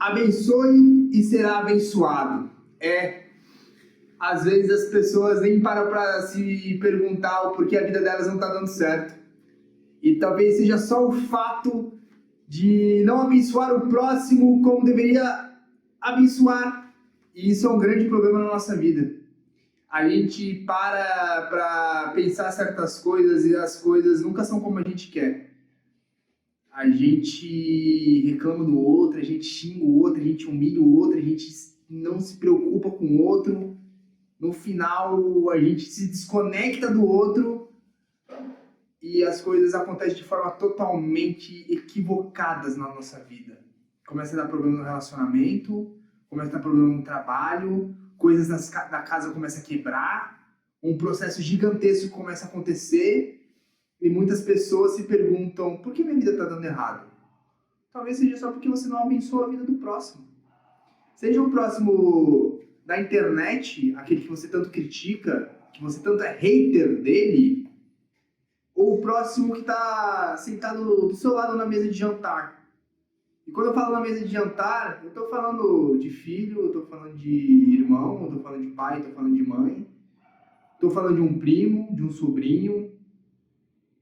Abençoe e será abençoado. Às vezes as pessoas nem param para se perguntar o porquê a vida delas não está dando certo. E talvez seja só o fato de não abençoar o próximo como deveria abençoar. E isso é um grande problema na nossa vida. A gente para pensar certas coisas e as coisas nunca são como a gente quer. A gente reclama do outro, a gente xinga o outro, a gente humilha o outro, a gente não se preocupa com o outro. No final, a gente se desconecta do outro e as coisas acontecem de forma totalmente equivocadas na nossa vida. Começa a dar problema no relacionamento, começa a dar problema no trabalho, coisas da casa começam a quebrar, um processo gigantesco começa a acontecer e muitas pessoas se perguntam: por que minha vida está dando errado? Talvez seja só porque você não abençoa a vida do próximo. Seja o próximo da internet, aquele que você tanto critica, que você tanto é hater dele, ou o próximo que está sentado do seu lado na mesa de jantar. E quando eu falo na mesa de jantar, eu estou falando de filho, eu estou falando de irmão, eu estou falando de pai, estou falando de mãe, estou falando de um primo, de um sobrinho,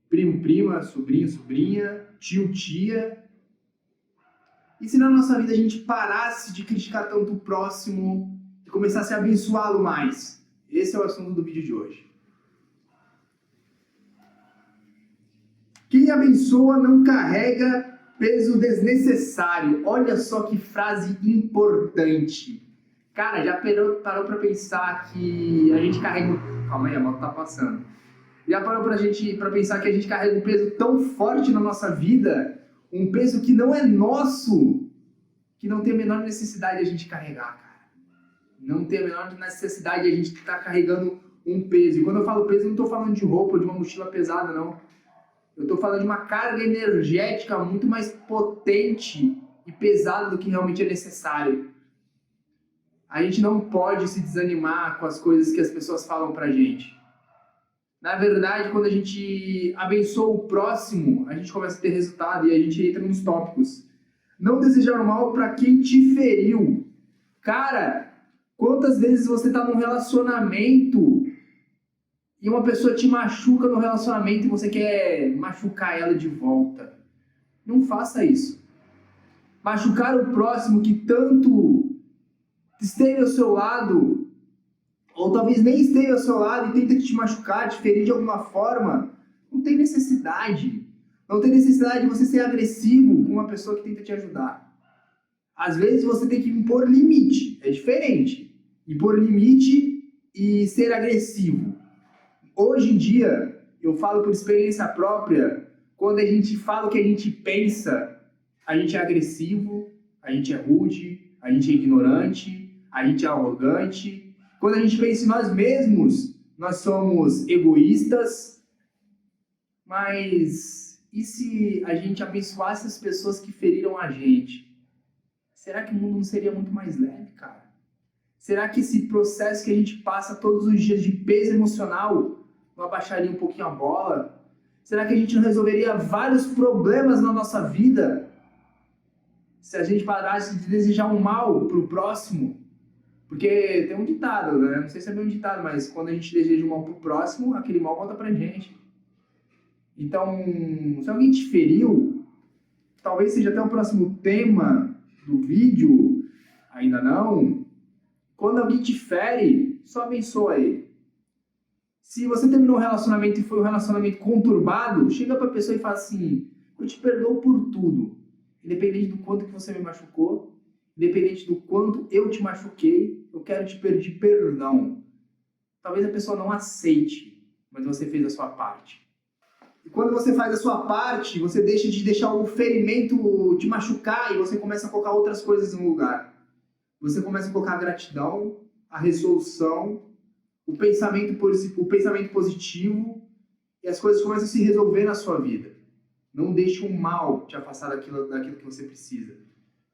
primo, prima, sobrinho, sobrinha, tio, tia. E se na nossa vida a gente parasse de criticar tanto o próximo e começasse a abençoá-lo mais? Esse é o assunto do vídeo de hoje. Quem abençoa não carrega peso desnecessário. Olha só que frase importante. Cara, já parou pra pensar que a gente carrega... Calma aí, a moto tá passando. Já parou pra pensar que a gente carrega um peso tão forte na nossa vida, um peso que não é nosso, que não tem a menor necessidade de a gente carregar, cara. Não tem a menor necessidade de a gente estar carregando um peso. E quando eu falo peso, eu não estou falando de roupa, de uma mochila pesada, não. Eu estou falando de uma carga energética muito mais potente e pesada do que realmente é necessário. A gente não pode se desanimar com as coisas que as pessoas falam pra gente. Na verdade, quando a gente abençoa o próximo, a gente começa a ter resultado e a gente entra nos tópicos. Não desejar o mal para quem te feriu. Cara, quantas vezes você está num relacionamento e uma pessoa te machuca no relacionamento e você quer machucar ela de volta? Não faça isso. Machucar o próximo que tanto esteve ao seu lado, ou talvez nem esteja ao seu lado e tenta te machucar, te ferir de alguma forma, não tem necessidade. Não tem necessidade de você ser agressivo com uma pessoa que tenta te ajudar. Às vezes você tem que impor limite, é diferente. Impor limite e ser agressivo. Hoje em dia, eu falo por experiência própria, quando a gente fala o que a gente pensa, a gente é agressivo, a gente é rude, a gente é ignorante, a gente é arrogante. Quando a gente pensa em nós mesmos, nós somos egoístas. Mas e se a gente abençoasse as pessoas que feriram a gente? Será que o mundo não seria muito mais leve, cara? Será que esse processo que a gente passa todos os dias de peso emocional não abaixaria um pouquinho a bola? Será que a gente não resolveria vários problemas na nossa vida se a gente parasse de desejar um mal pro próximo? Porque tem um ditado, né? Não sei se é bem um ditado, mas quando a gente deseja um mal pro próximo, aquele mal volta pra gente. Então, se alguém te feriu, talvez seja até o próximo tema do vídeo, ainda não. Quando alguém te fere, só abençoa ele. Se você terminou um relacionamento e foi um relacionamento conturbado, chega pra pessoa e fala assim: eu te perdoo por tudo, independente do quanto que você me machucou, independente do quanto eu te machuquei, eu quero te pedir perdão. Talvez a pessoa não aceite, mas você fez a sua parte. E quando você faz a sua parte, você deixa de deixar o ferimento te machucar e você começa a colocar outras coisas no lugar. Você começa a colocar a gratidão, a resolução, o pensamento positivo e as coisas começam a se resolver na sua vida. Não deixe o mal te afastar daquilo que você precisa,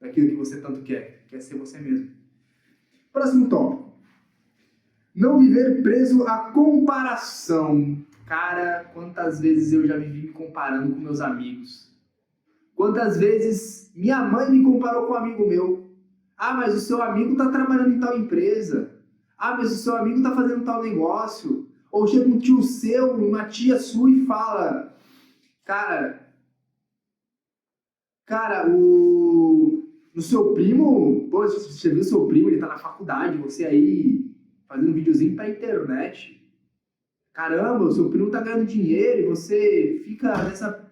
daquilo que você tanto quer ser você mesmo. Próximo tópico. Não viver preso à comparação. Cara, quantas vezes eu já vivi me comparando com meus amigos. Quantas vezes minha mãe me comparou com um amigo meu. Ah, mas o seu amigo tá trabalhando em tal empresa. Ah, mas o seu amigo tá fazendo tal negócio. Ou chega um tio seu, uma tia sua e fala, cara, o seu primo, pô, você viu seu primo, ele tá na faculdade, você aí fazendo um videozinho pra internet. Caramba, o seu primo tá ganhando dinheiro e você fica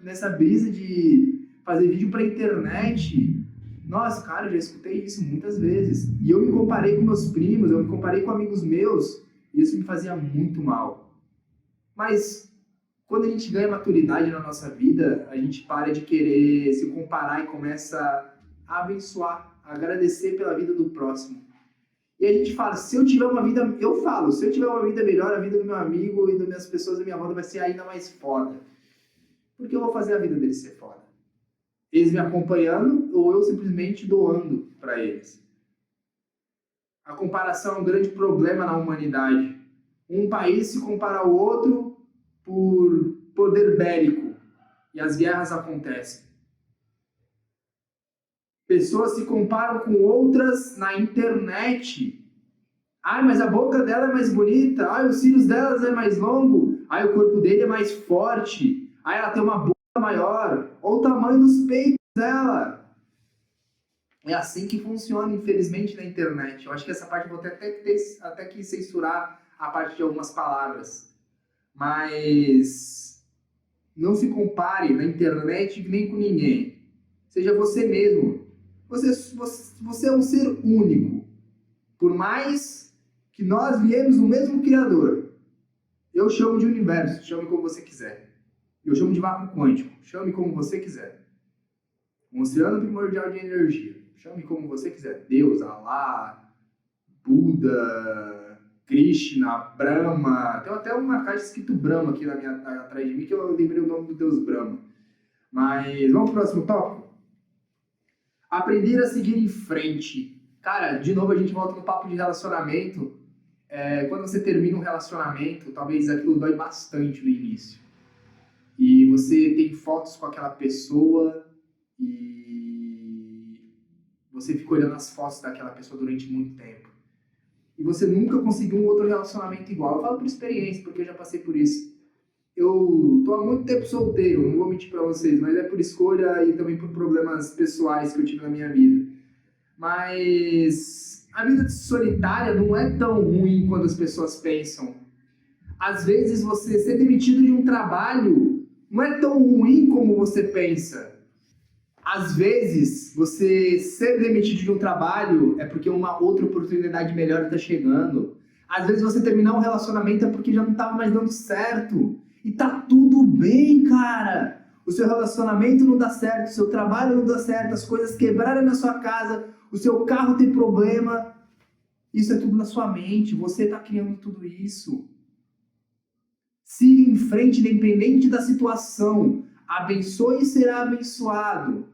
nessa brisa de fazer vídeo pra internet. Nossa, cara, eu já escutei isso muitas vezes. E eu me comparei com meus primos, eu me comparei com amigos meus, e isso me fazia muito mal. Mas quando a gente ganha maturidade na nossa vida, a gente para de querer se comparar e começa a abençoar, a agradecer pela vida do próximo. E a gente fala, se eu tiver uma vida, eu falo, se eu tiver uma vida melhor, a vida do meu amigo e das minhas pessoas da minha volta vai ser ainda mais foda. Porque eu vou fazer a vida deles ser foda. Eles me acompanhando ou eu simplesmente doando para eles. A comparação é um grande problema na humanidade. Um país se compara ao outro por poder bélico e as guerras acontecem. Pessoas se comparam com outras na internet. Ai, mas a boca dela é mais bonita. Ai, os cílios delas é mais longo. Ai, o corpo dele é mais forte. Ai, ela tem uma boca maior. Olha o tamanho dos peitos dela. É assim que funciona, infelizmente, na internet. Eu acho que essa parte eu vou até que censurar a parte de algumas palavras. Mas não se compare na internet nem com ninguém. Seja você mesmo. Você é um ser único. Por mais que nós viemos do mesmo Criador. Eu chamo de universo, chame como você quiser. Eu chamo de vácuo quântico, chame como você quiser. Um oceano primordial de energia, chame como você quiser. Deus, Alá, Buda, Krishna, Brahma. Tem até uma caixa escrito Brahma aqui atrás de mim, que eu lembrei o nome do Deus Brahma. Mas vamos pro próximo tópico? Aprender a seguir em frente. Cara, de novo a gente volta no papo de relacionamento. Quando você termina um relacionamento, talvez aquilo dói bastante no início. E você tem fotos com aquela pessoa e você fica olhando as fotos daquela pessoa durante muito tempo. E você nunca conseguiu um outro relacionamento igual. Eu falo por experiência, porque eu já passei por isso. Eu tô há muito tempo solteiro, não vou mentir pra vocês, mas é por escolha e também por problemas pessoais que eu tive na minha vida. Mas a vida solitária não é tão ruim quanto as pessoas pensam. Às vezes você ser demitido de um trabalho não é tão ruim como você pensa. Às vezes você ser demitido de um trabalho é porque uma outra oportunidade melhor está chegando. Às vezes você terminar um relacionamento é porque já não estava mais dando certo. E tá tudo bem, cara. O seu relacionamento não dá certo, o seu trabalho não dá certo, as coisas quebraram na sua casa, o seu carro tem problema. Isso é tudo na sua mente, você está criando tudo isso. Siga em frente, independente da situação. Abençoe e será abençoado.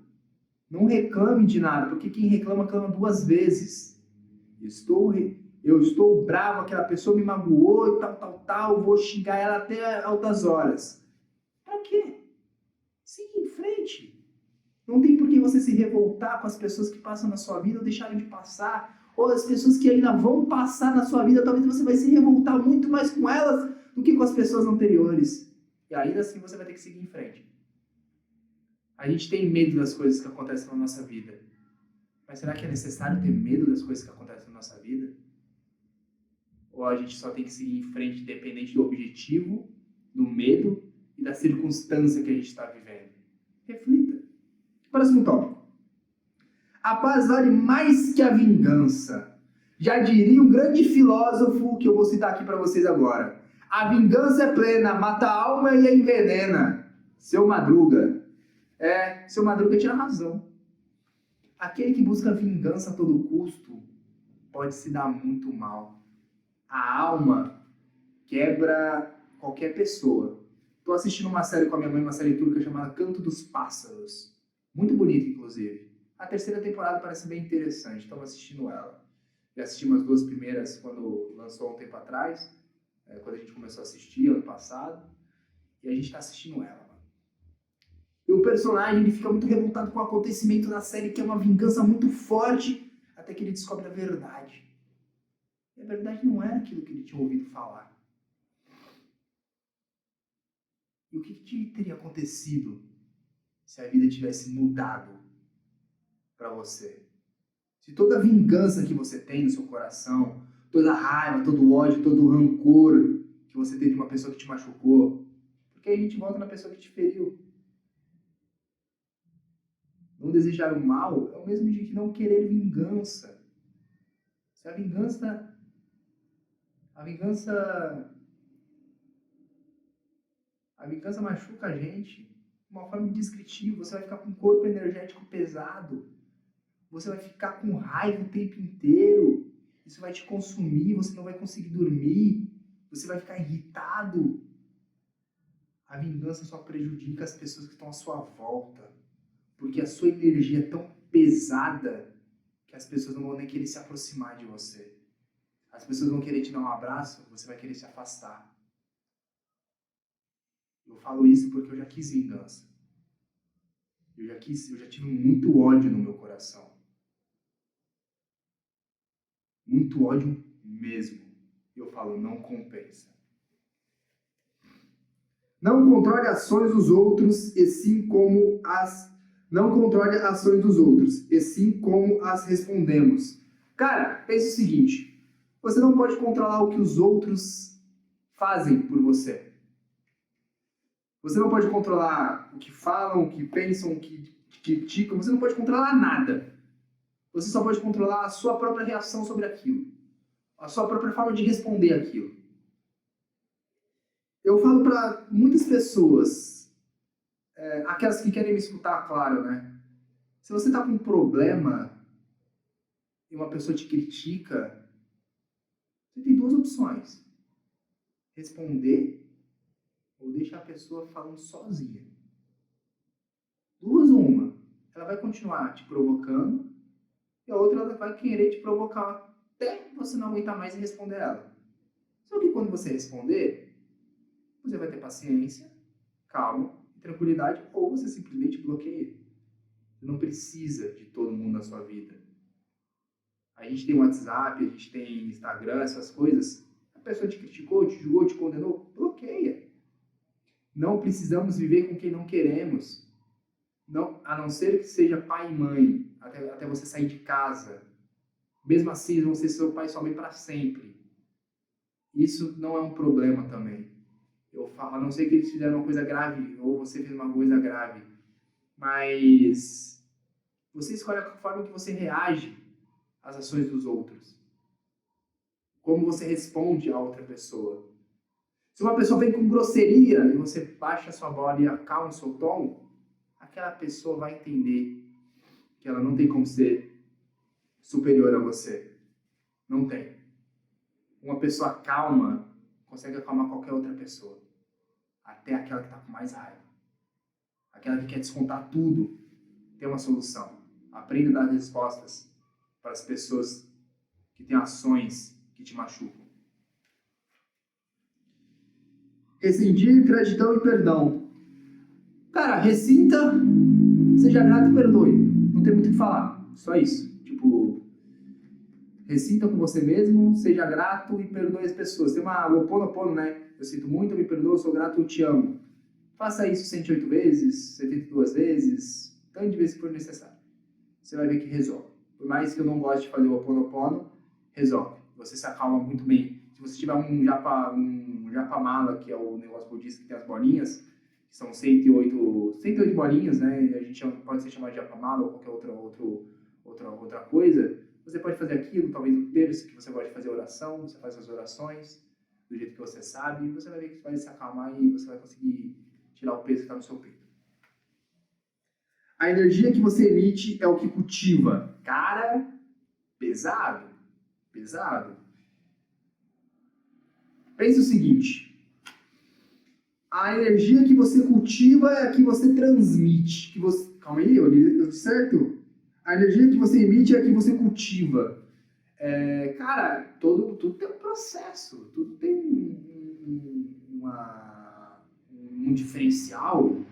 Não reclame de nada, porque quem reclama, clama duas vezes. Eu estou bravo, aquela pessoa me magoou e tal, vou xingar ela até altas horas. Pra quê? Siga em frente. Não tem por que você se revoltar com as pessoas que passam na sua vida ou deixarem de passar, ou as pessoas que ainda vão passar na sua vida, talvez você vai se revoltar muito mais com elas do que com as pessoas anteriores. E ainda assim você vai ter que seguir em frente. A gente tem medo das coisas que acontecem na nossa vida. Mas será que é necessário ter medo das coisas que acontecem na nossa vida? Ou a gente só tem que seguir em frente independente do objetivo, do medo e da circunstância que a gente está vivendo? Reflita. Próximo tópico. A paz vale mais que a vingança. Já diria um grande filósofo que eu vou citar aqui para vocês agora. A vingança é plena, mata a alma e a envenena. Seu Madruga. Seu Madruga tinha razão. Aquele que busca vingança a todo custo pode se dar muito mal. A alma quebra qualquer pessoa. Estou assistindo uma série com a minha mãe, uma série turca chamada Canto dos Pássaros. Muito bonita, inclusive. A terceira temporada parece bem interessante, estava assistindo ela. Já assisti umas duas primeiras quando lançou um tempo atrás, quando a gente começou a assistir, ano passado. E a gente está assistindo ela. E o personagem ele fica muito revoltado com o acontecimento da série, que é uma vingança muito forte. até que ele descobre a verdade. E a verdade não era aquilo que ele tinha ouvido falar. E o que teria acontecido se a vida tivesse mudado para você? Se toda a vingança que você tem no seu coração, toda a raiva, todo o ódio, todo o rancor que você tem de uma pessoa que te machucou, porque a gente volta na pessoa que te feriu. Não desejar o mal é o mesmo de que não querer vingança. Se a vingança machuca a gente de uma forma indescritível. Você vai ficar com um corpo energético pesado. Você vai ficar com raiva o tempo inteiro. Isso vai te consumir, você não vai conseguir dormir. Você vai ficar irritado. A vingança só prejudica as pessoas que estão à sua volta. Porque a sua energia é tão pesada que as pessoas não vão nem querer se aproximar de você. As pessoas vão querer te dar um abraço, você vai querer se afastar. Eu falo isso porque eu já quis vingança. Eu já tive muito ódio no meu coração. Muito ódio mesmo. E eu falo, não compensa. Não controle ações dos outros, e sim como as... Não controle ações dos outros, e sim como as respondemos. Cara, pense o seguinte. Você não pode controlar o que os outros fazem por você. Você não pode controlar o que falam, o que pensam, o que criticam. Você não pode controlar nada. Você só pode controlar a sua própria reação sobre aquilo. A sua própria forma de responder aquilo. Eu falo para muitas pessoas, aquelas que querem me escutar, claro, né? Se você está com um problema e uma pessoa te critica, você tem duas opções. Responder ou deixar a pessoa falando sozinha. Duas ou uma. Ela vai continuar te provocando e a outra ela vai querer te provocar até você não aguentar mais e responder ela. Só que quando você responder, você vai ter paciência, calma e tranquilidade, ou você simplesmente bloqueia. Você não precisa de todo mundo na sua vida. A gente tem WhatsApp, a gente tem Instagram, essas coisas. A pessoa te criticou, te julgou, te condenou, bloqueia. Não precisamos viver com quem não queremos. Não, a não ser que seja pai e mãe, até você sair de casa. Mesmo assim, eles vão ser seu pai e sua mãe para sempre. Isso não é um problema também. Eu falo, a não ser que eles fizeram uma coisa grave, ou você fez uma coisa grave. Mas você escolhe a forma que você reage às ações dos outros. Como você responde a outra pessoa. Se uma pessoa vem com grosseria e você baixa a sua bola e acalma o seu tom, aquela pessoa vai entender que ela não tem como ser superior a você. Não tem. Uma pessoa calma consegue acalmar qualquer outra pessoa. Até aquela que está com mais raiva. Aquela que quer descontar tudo. Tem uma solução. Aprenda a dar respostas para as pessoas que têm ações que te machucam. Rescindir, gratidão e perdão. Cara, ressinta, seja grato e perdoe. Não tem muito o que falar. Só isso. Tipo, ressinta com você mesmo, seja grato e perdoe as pessoas. Tem uma Ho'oponopono, né? Eu sinto muito, eu me perdoo, eu sou grato, eu te amo. Faça isso 108 vezes, 72 vezes, tanto de vezes que for necessário. Você vai ver que resolve. Por mais que eu não goste de fazer o Ho'oponopono, resolve. Você se acalma muito bem. Se você tiver um japamala, que é o negócio budista que tem as bolinhas, que são 108 bolinhas, né? E a gente pode ser chamado de japamala ou qualquer outra coisa. Você pode fazer aquilo, talvez um terço que você gosta de fazer oração, você faz as orações do jeito que você sabe, e você vai ver que vai se acalmar e você vai conseguir tirar o peso que está no seu peito. A energia que você emite é o que cultiva. Cara, pesado. Pesado. Pense o seguinte. A energia que você cultiva é a que você transmite. Calma aí, eu li certo? A energia que você emite é a que você cultiva. Cara, tudo tem um processo. Tudo tem um diferencial.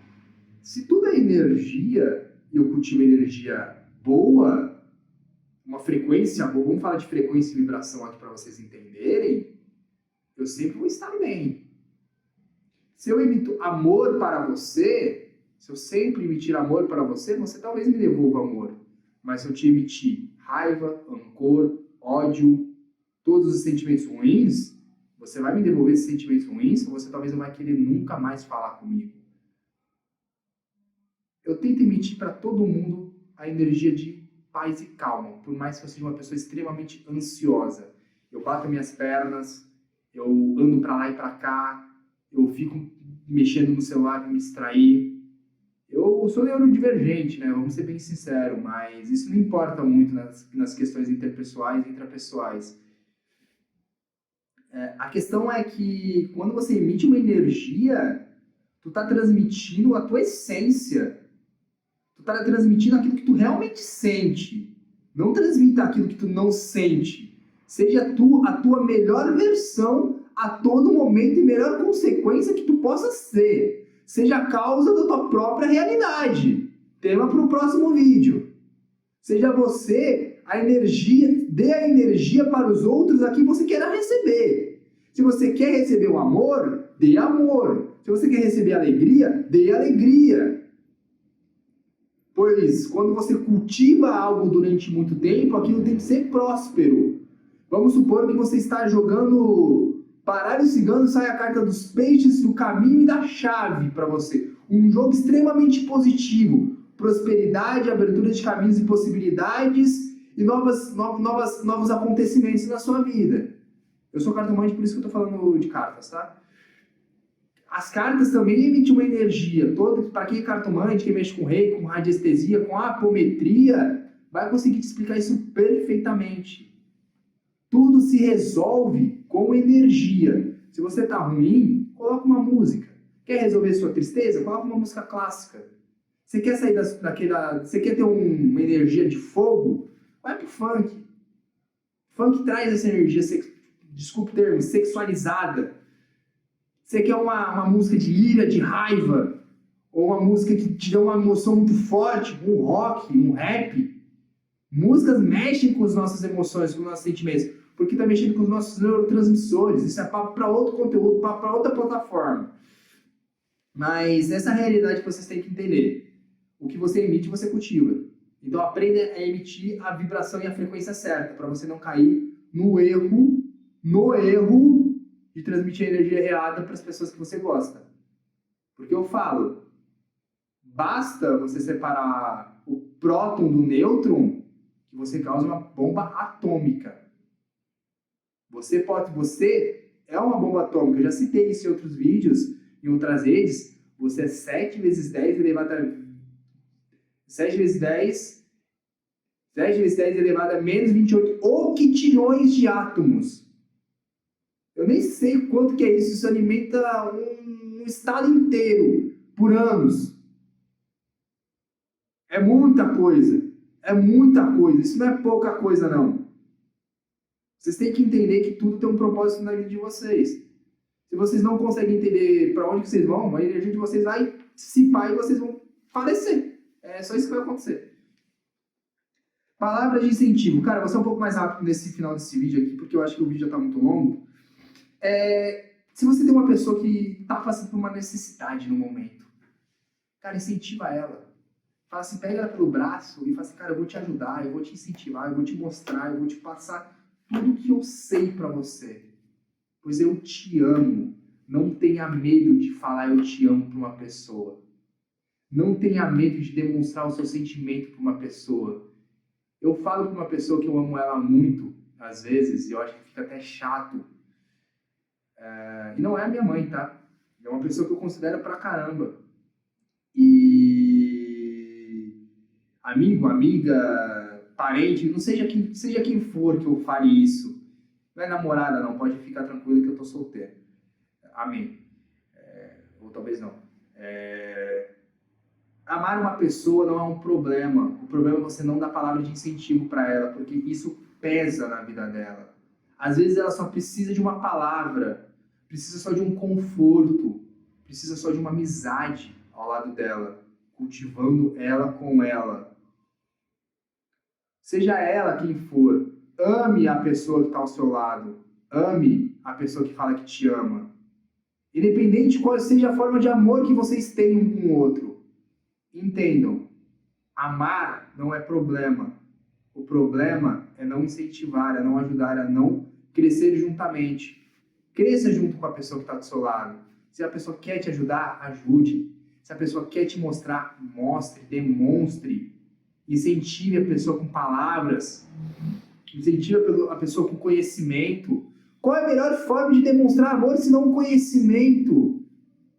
Se tudo é energia e eu cultivo energia boa, uma frequência boa, vamos falar de frequência e vibração aqui para vocês entenderem, eu sempre vou estar bem. Se eu emito amor para você, se eu sempre emitir amor para você, você talvez me devolva amor. Mas se eu te emitir raiva, rancor, ódio, todos os sentimentos ruins, você vai me devolver esses sentimentos ruins, ou você talvez não vai querer nunca mais falar comigo. Eu tento emitir para todo mundo a energia de paz e calma, por mais que eu seja uma pessoa extremamente ansiosa. Eu bato minhas pernas, eu ando para lá e para cá, eu fico mexendo no celular para me distrair. Eu sou neurodivergente, né? Vamos ser bem sinceros, mas isso não importa muito nas questões interpessoais e intrapessoais. A questão é que quando você emite uma energia, tu tá transmitindo a tua essência. Tu tá transmitindo aquilo que tu realmente sente. Não transmita aquilo que tu não sente. Seja tu a tua melhor versão a todo momento e melhor consequência que tu possa ser. Seja a causa da tua própria realidade. Tema para o próximo vídeo. Seja você a energia, dê a energia para os outros a quem você queira receber. Se você quer receber o amor, dê amor. Se você quer receber alegria, dê alegria. Pois quando você cultiva algo durante muito tempo, aquilo tem que ser próspero. Vamos supor que você está jogando baralho cigano, sai a carta dos peixes, do caminho e da chave para você. Um jogo extremamente positivo. Prosperidade, abertura de caminhos e possibilidades e novos acontecimentos na sua vida. Eu sou cartomante, por isso que eu estou falando de cartas, tá? As cartas também emitem uma energia. Para quem é cartomante, quem mexe com reiki, com radiestesia, com apometria, vai conseguir te explicar isso perfeitamente. Tudo se resolve com energia. Se você está ruim, coloca uma música. Quer resolver sua tristeza? Coloca uma música clássica. Você quer sair você quer ter uma energia de fogo? Vai pro funk. Funk traz essa energia, desculpa o termo, sexualizada. Você quer uma música de ira, de raiva, ou uma música que te dá uma emoção muito forte, um rock, um rap. Músicas mexem com as nossas emoções, com os nossos sentimentos, porque está mexendo com os nossos neurotransmissores. Isso é papo para outro conteúdo, papo para outra plataforma. Mas essa é a realidade que vocês têm que entender. O que você emite, você cultiva. Então aprenda a emitir a vibração e a frequência certa, para você não cair no erro de transmitir a energia errada para as pessoas que você gosta. Porque eu falo, basta você separar o próton do nêutron que você causa uma bomba atômica. Você é uma bomba atômica. Eu já citei isso em outros vídeos, em outras redes. Você é 7 vezes 10 elevado a 7 vezes 10 elevado a menos 28 octilhões de átomos. Eu nem sei quanto que é isso. Isso alimenta um estado inteiro por anos. É muita coisa. É muita coisa. Isso não é pouca coisa, não. Vocês têm que entender que tudo tem um propósito na vida de vocês. Se vocês não conseguem entender para onde vocês vão, a energia de vocês vai dissipar e vocês vão falecer. É só isso que vai acontecer. Palavras de incentivo. Cara, eu vou ser um pouco mais rápido nesse final desse vídeo aqui, porque eu acho que o vídeo já está muito longo. Se você tem uma pessoa que está passando por uma necessidade no momento, cara, incentiva ela. Fala assim, pega ela pelo braço e fala assim, cara, eu vou te ajudar, eu vou te incentivar, eu vou te mostrar, eu vou te passar tudo que eu sei para você. Pois eu te amo. Não tenha medo de falar eu te amo para uma pessoa. Não tenha medo de demonstrar o seu sentimento para uma pessoa. Eu falo para uma pessoa que eu amo ela muito, às vezes, e eu acho que fica até chato. E não é a minha mãe, tá? É uma pessoa que eu considero pra caramba. E amigo, amiga, parente, não seja quem for que eu fale isso. Não é namorada, não. Pode ficar tranquilo que eu tô solteiro. Amém. Ou talvez não. Amar uma pessoa não é um problema. O problema é você não dar palavra de incentivo para ela, porque isso pesa na vida dela. Às vezes ela só precisa de uma palavra, precisa só de um conforto, precisa só de uma amizade ao lado dela, cultivando ela com ela. Seja ela quem for, ame a pessoa que está ao seu lado. Ame a pessoa que fala que te ama. Independente de qual seja a forma de amor que vocês têm um com o outro. Entendam, amar não é problema. O problema é não incentivar, é não ajudar, é não crescer juntamente. Cresça junto com a pessoa que está do seu lado. Se a pessoa quer te ajudar, ajude. Se a pessoa quer te mostrar, mostre, demonstre. Incentive a pessoa com palavras. Incentive a pessoa com conhecimento. Qual é a melhor forma de demonstrar amor se não conhecimento?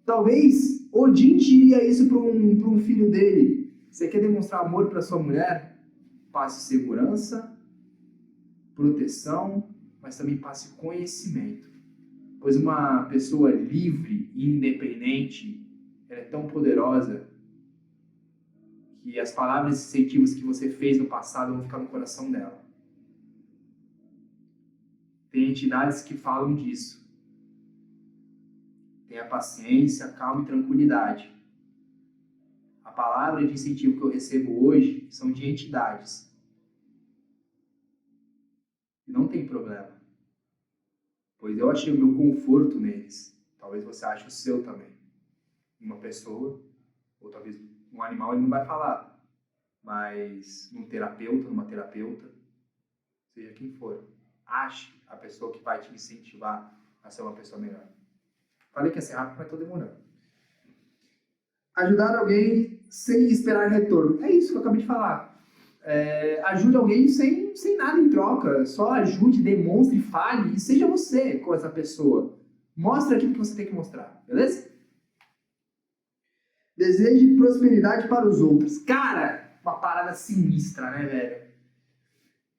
Talvez Odin diria isso para um filho dele. Você quer demonstrar amor para sua mulher? Passe segurança, proteção, mas também passe conhecimento. Pois uma pessoa livre e independente, ela é tão poderosa que as palavras incentivas que você fez no passado vão ficar no coração dela. Tem entidades que falam disso. Tenha paciência, calma e tranquilidade. A palavra de incentivo que eu recebo hoje são de entidades. E não tem problema. Pois eu achei o meu conforto neles. Talvez você ache o seu também. Uma pessoa, ou talvez um animal, ele não vai falar. Mas num terapeuta, numa terapeuta, seja quem for, ache a pessoa que vai te incentivar a ser uma pessoa melhor. Falei que ia ser rápido, mas estou demorando. Ajudar alguém sem esperar retorno. É isso que eu acabei de falar. Ajude alguém sem nada em troca. Só ajude, demonstre, fale e seja você com essa pessoa. Mostre aquilo que você tem que mostrar, beleza? Deseje prosperidade para os outros. Cara, uma parada sinistra, né, velho?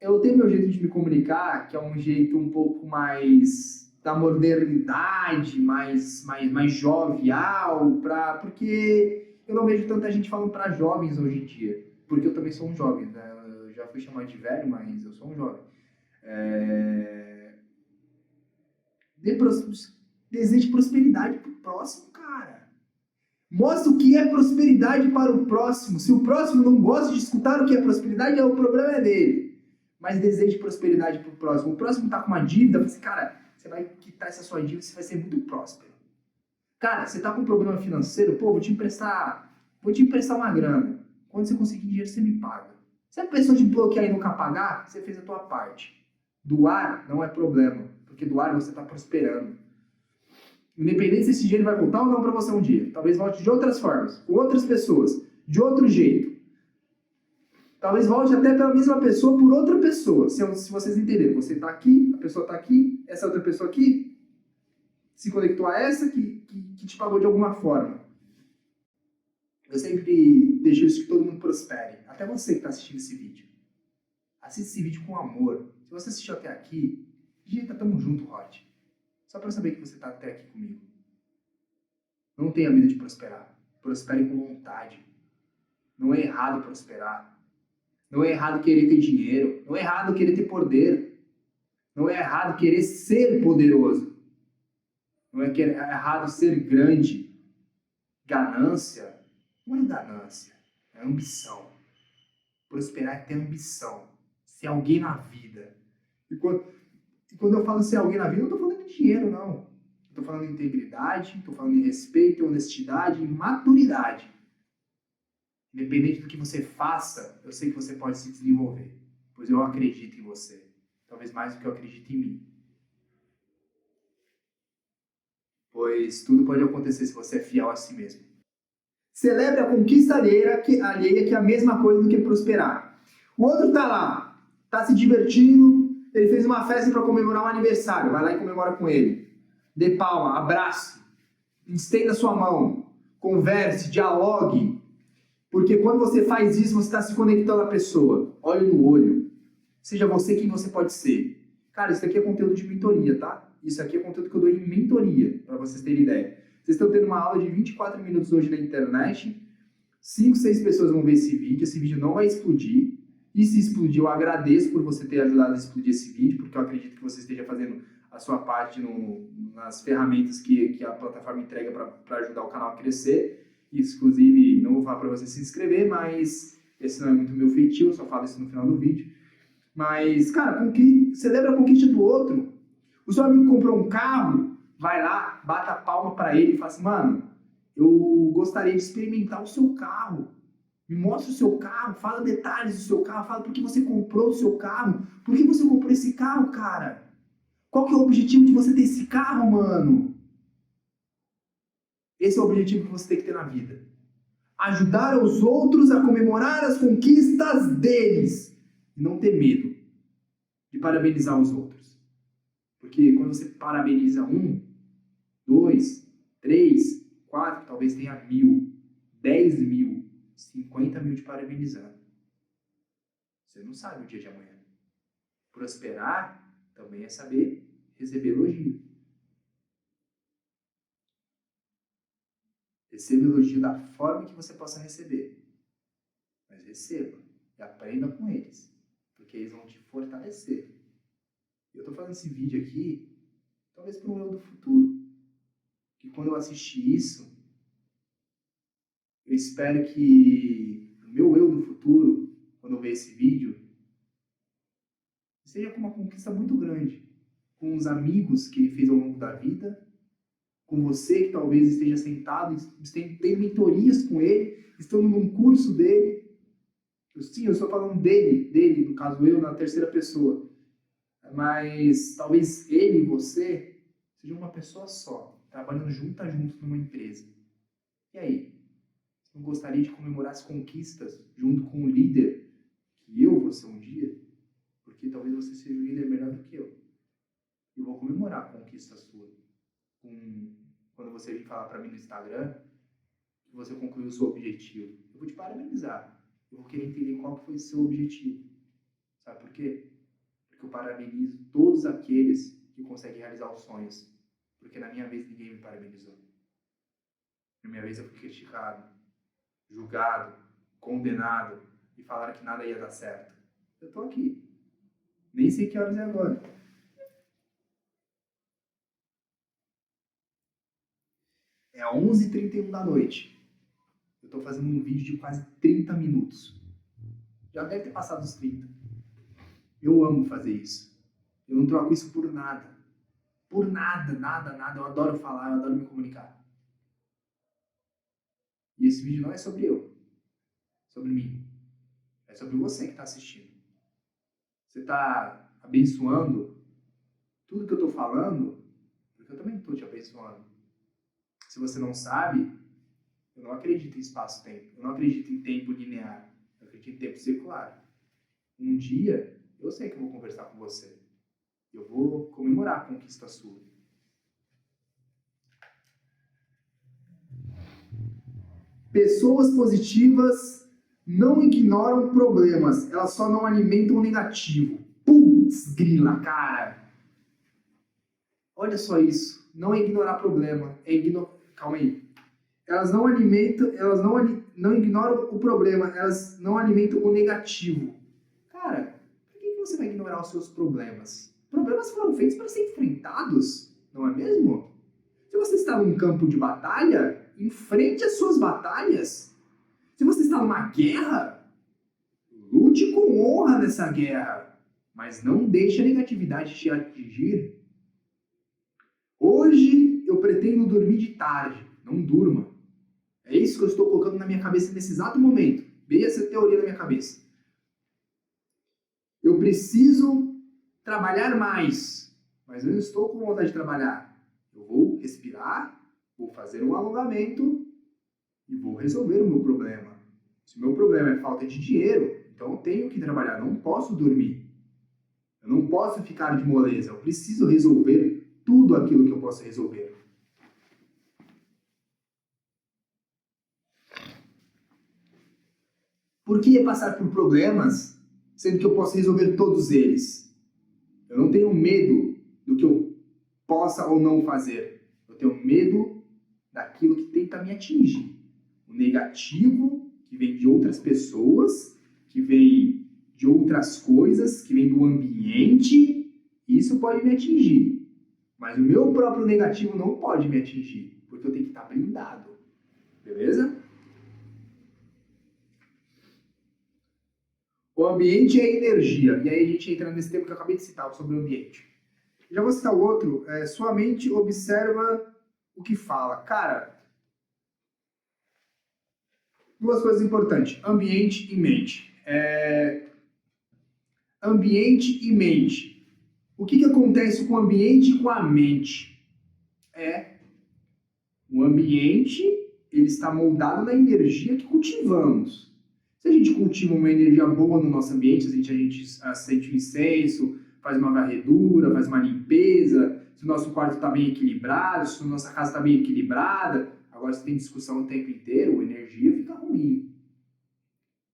Eu tenho meu jeito de me comunicar, que é um jeito um pouco mais da modernidade, mais jovial, porque eu não vejo tanta gente falando para jovens hoje em dia. Porque eu também sou um jovem, né? Eu já fui chamado de velho, mas eu sou um jovem. Deseje prosperidade pro próximo, cara. Mostra o que é prosperidade para o próximo. Se o próximo não gosta de escutar o que é prosperidade, o problema é dele. Mas deseje prosperidade para o próximo. O próximo tá com uma dívida, você, cara, você vai quitar essa sua dívida, você vai ser muito próspero. Cara, você tá com um problema financeiro, pô, vou te emprestar uma grana. Quando você conseguir dinheiro, você me paga. Se a pessoa te bloquear e nunca pagar, você fez a tua parte. Doar não é problema, porque doar você está prosperando. Independente se esse dinheiro vai voltar ou não para você um dia. Talvez volte de outras formas, com outras pessoas, de outro jeito. Talvez volte até pela mesma pessoa por outra pessoa. Se vocês entenderem, você está aqui, a pessoa está aqui, essa outra pessoa aqui se conectou a essa que te pagou de alguma forma. Eu sempre deixo isso que todo mundo prospere. Até você que está assistindo esse vídeo. Assista esse vídeo com amor. Se você assistiu até aqui, digita tamo junto, Rod. Só para saber que você está até aqui comigo. Não tenha medo de prosperar. Prospere com vontade. Não é errado prosperar. Não é errado querer ter dinheiro. Não é errado querer ter poder. Não é errado querer ser poderoso. Não é errado ser grande. Ganância não é ganância. É ambição. Prosperar é ter ambição. Ser alguém na vida. E quando eu falo ser alguém na vida, eu não estou falando de dinheiro, não. Estou falando de integridade, estou falando de respeito, honestidade e maturidade. Independente do que você faça, eu sei que você pode se desenvolver. Pois eu acredito em você. Talvez mais do que eu acredito em mim. Pois tudo pode acontecer se você é fiel a si mesmo. Celebre a conquista alheia, que é a mesma coisa do que prosperar. O outro tá lá, tá se divertindo, ele fez uma festa para comemorar um aniversário, vai lá e comemora com ele. Dê palma, abrace, estenda sua mão, converse, dialogue. Porque quando você faz isso, você está se conectando à pessoa. Olho no olho. Seja você quem você pode ser. Cara, isso aqui é conteúdo de mentoria, tá? Isso aqui é conteúdo que eu dou em mentoria, para vocês terem ideia. Vocês estão tendo uma aula de 24 minutos hoje na internet. 5, 6 pessoas vão ver esse vídeo. Esse vídeo não vai explodir. E se explodir, eu agradeço por você ter ajudado a explodir esse vídeo, porque eu acredito que você esteja fazendo a sua parte nas ferramentas que a plataforma entrega para ajudar o canal a crescer. Inclusive, não vou falar para você se inscrever, mas esse não é muito meu feitio, eu só falo isso no final do vídeo. Mas, cara, celebra a conquista do outro. O seu amigo comprou um carro, vai lá, bata a palma pra ele e fala assim, mano, eu gostaria de experimentar o seu carro. Me mostra o seu carro, fala detalhes do seu carro, fala por que você comprou o seu carro. Por que você comprou esse carro, cara? Qual que é o objetivo de você ter esse carro, mano? Esse é o objetivo que você tem que ter na vida. Ajudar os outros a comemorar as conquistas deles. E não ter medo de parabenizar os outros. Porque quando você parabeniza 1, 2, 3, 4, talvez tenha 1.000, 10.000, 50.000 te parabenizando. Você não sabe o dia de amanhã. Prosperar também é saber receber elogio. Receba elogio da forma que você possa receber. Mas receba e aprenda com eles. Porque eles vão te fortalecer. Eu estou fazendo esse vídeo aqui, talvez para um eu do futuro. Que quando eu assistir isso, eu espero que o meu eu do futuro, quando eu ver esse vídeo, seja com uma conquista muito grande. Com os amigos que ele fez ao longo da vida, com você que talvez esteja sentado, tendo mentorias com ele, estando num curso dele. Sim, eu estou falando dele, no caso eu, na terceira pessoa. Mas talvez ele e você sejam uma pessoa só, trabalhando junto numa empresa. E aí? Você não gostaria de comemorar as conquistas junto com o líder que eu vou ser um dia? Porque talvez você seja um líder melhor do que eu. Eu vou comemorar a conquista sua. Quando você vir falar para mim no Instagram que você concluiu o seu objetivo, eu vou te parabenizar. Eu vou querer entender qual que foi o seu objetivo. Sabe por quê? Porque eu parabenizo todos aqueles que conseguem realizar os sonhos. Porque na minha vez ninguém me parabenizou. Na minha vez eu fui criticado, julgado, condenado e falaram que nada ia dar certo. Eu tô aqui. Nem sei que horas é agora. É 11h31 da noite. Eu tô fazendo um vídeo de quase 30 minutos. Já deve ter passado os 30. Eu amo fazer isso. Eu não troco isso por nada. Por nada, nada. Eu adoro falar, eu adoro me comunicar. E esse vídeo não é sobre eu. Sobre mim. É sobre você que está assistindo. Você está abençoando tudo que eu estou falando, porque eu também estou te abençoando. Se você não sabe, eu não acredito em espaço-tempo. Eu não acredito em tempo linear. Eu acredito em tempo circular. Um dia, eu sei que eu vou conversar com você. Eu vou comemorar a conquista sua. Pessoas positivas não ignoram problemas, elas só não alimentam o negativo. Putz, grila, cara. Olha só isso. Não é ignorar problema, é ignorar... Calma aí. Elas não ignoram o problema, elas não alimentam o negativo. Cara, por que você vai ignorar os seus problemas? Problemas foram feitos para ser enfrentados, não é mesmo? Se você está num campo de batalha, enfrente as suas batalhas. Se você está numa guerra, lute com honra nessa guerra, mas não deixe a negatividade te atingir. Hoje eu pretendo dormir de tarde, não durma. É isso que eu estou colocando na minha cabeça nesse exato momento. Veio essa teoria na minha cabeça. Eu preciso trabalhar mais, mas eu não estou com vontade de trabalhar. Eu vou respirar, vou fazer um alongamento e vou resolver o meu problema. Se o meu problema é falta de dinheiro, então eu tenho que trabalhar, não posso dormir. Eu não posso ficar de moleza, eu preciso resolver tudo aquilo que eu posso resolver. Por que passar por problemas, sendo que eu posso resolver todos eles? Eu não tenho medo do que eu possa ou não fazer. Eu tenho medo daquilo que tenta me atingir. O negativo que vem de outras pessoas, que vem de outras coisas, que vem do ambiente, isso pode me atingir. Mas o meu próprio negativo não pode me atingir, porque eu tenho que estar blindado. Beleza? O ambiente é energia. E aí a gente entra nesse tema que eu acabei de citar, sobre o ambiente. Já vou citar o outro. Sua mente observa o que fala. Cara, duas coisas importantes. Ambiente e mente. Ambiente e mente. O que acontece com o ambiente e com a mente? O ambiente, ele está moldado na energia que cultivamos. Se a gente cultiva uma energia boa no nosso ambiente, se a gente acende um incenso, faz uma varredura, faz uma limpeza, se o nosso quarto está bem equilibrado, se a nossa casa está bem equilibrada, agora se tem discussão o tempo inteiro, a energia fica ruim.